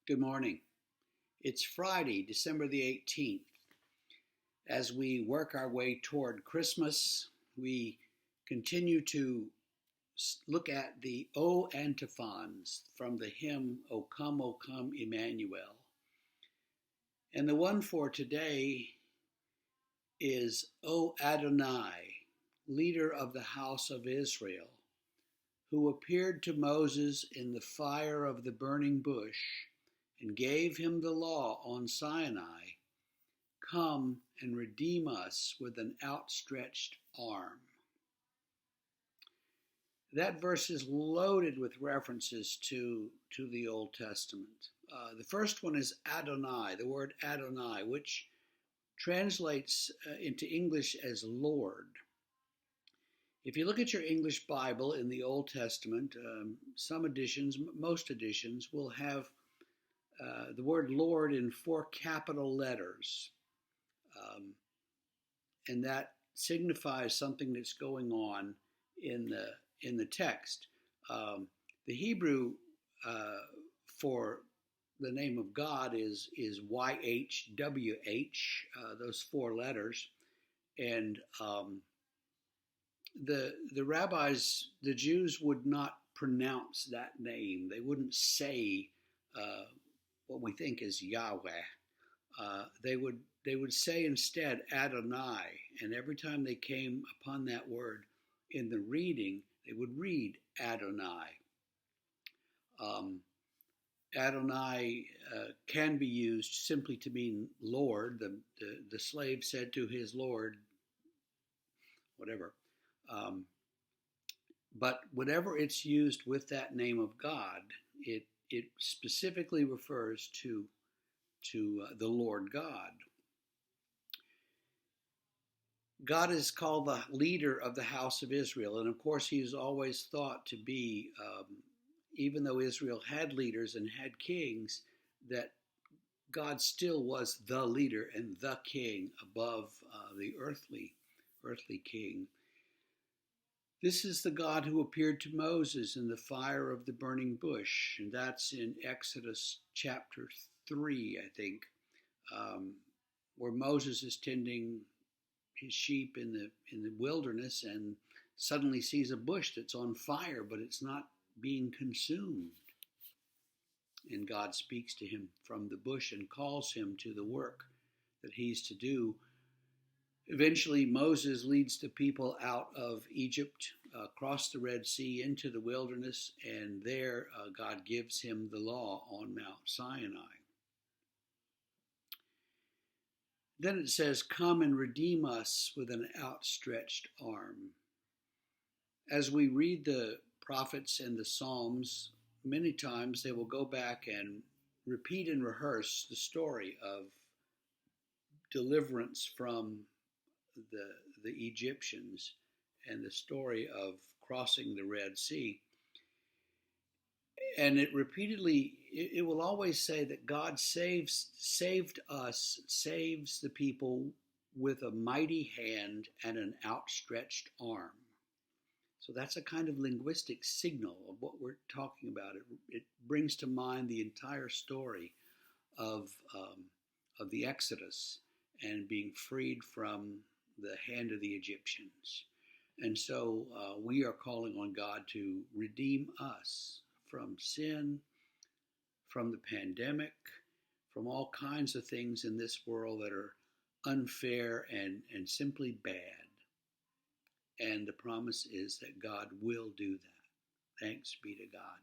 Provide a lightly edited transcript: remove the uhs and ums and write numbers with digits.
Good morning. It's Friday, December the 18th. As we work our way toward Christmas, we continue to look at the O antiphons from the hymn, O Come, Emmanuel. And the one for today is O Adonai, leader of the house of Israel, who appeared to Moses in the fire of the burning bush and gave him the law on Sinai. Come and redeem us with an outstretched arm. That verse is loaded with references to the Old Testament. The first one is Adonai, the word Adonai, which translates into English as Lord. If you look at your English Bible in the Old Testament, some editions, most editions, will have the word Lord in 4 capital letters. And that signifies something that's going on in the text. The Hebrew for the name of God is YHWH, those 4 letters, and the rabbis, the Jews, would not pronounce that name. They wouldn't say what we think is Yahweh. They would say instead Adonai, and every time they came upon that word in the reading, they would read Adonai. Adonai can be used simply to mean Lord. The slave said to his Lord, whatever. But whenever it's used with that name of God, it specifically refers to the Lord God. God is called the leader of the house of Israel, and of course he is always thought to be, even though Israel had leaders and had kings, that God still was the leader and the king above the earthly king. This is the God who appeared to Moses in the fire of the burning bush, and that's in Exodus chapter 3, I think, where Moses is tending his sheep in the wilderness and suddenly sees a bush that's on fire, but it's not being consumed. And God speaks to him from the bush and calls him to the work that he's to do. Eventually, Moses leads the people out of Egypt, across the Red Sea into the wilderness, and there God gives him the law on Mount Sinai. Then it says, come and redeem us with an outstretched arm. As we read the prophets and the Psalms, many times they will go back and repeat and rehearse the story of deliverance from the Egyptians and the story of crossing the Red Sea. And it will always say that God saved us, saves the people with a mighty hand and an outstretched arm. So that's a kind of linguistic signal of what we're talking about. It brings to mind the entire story of the Exodus and being freed from the hand of the Egyptians. And so we are calling on God to redeem us from sin, from the pandemic, from all kinds of things in this world that are unfair and simply bad. And the promise is that God will do that. Thanks be to God.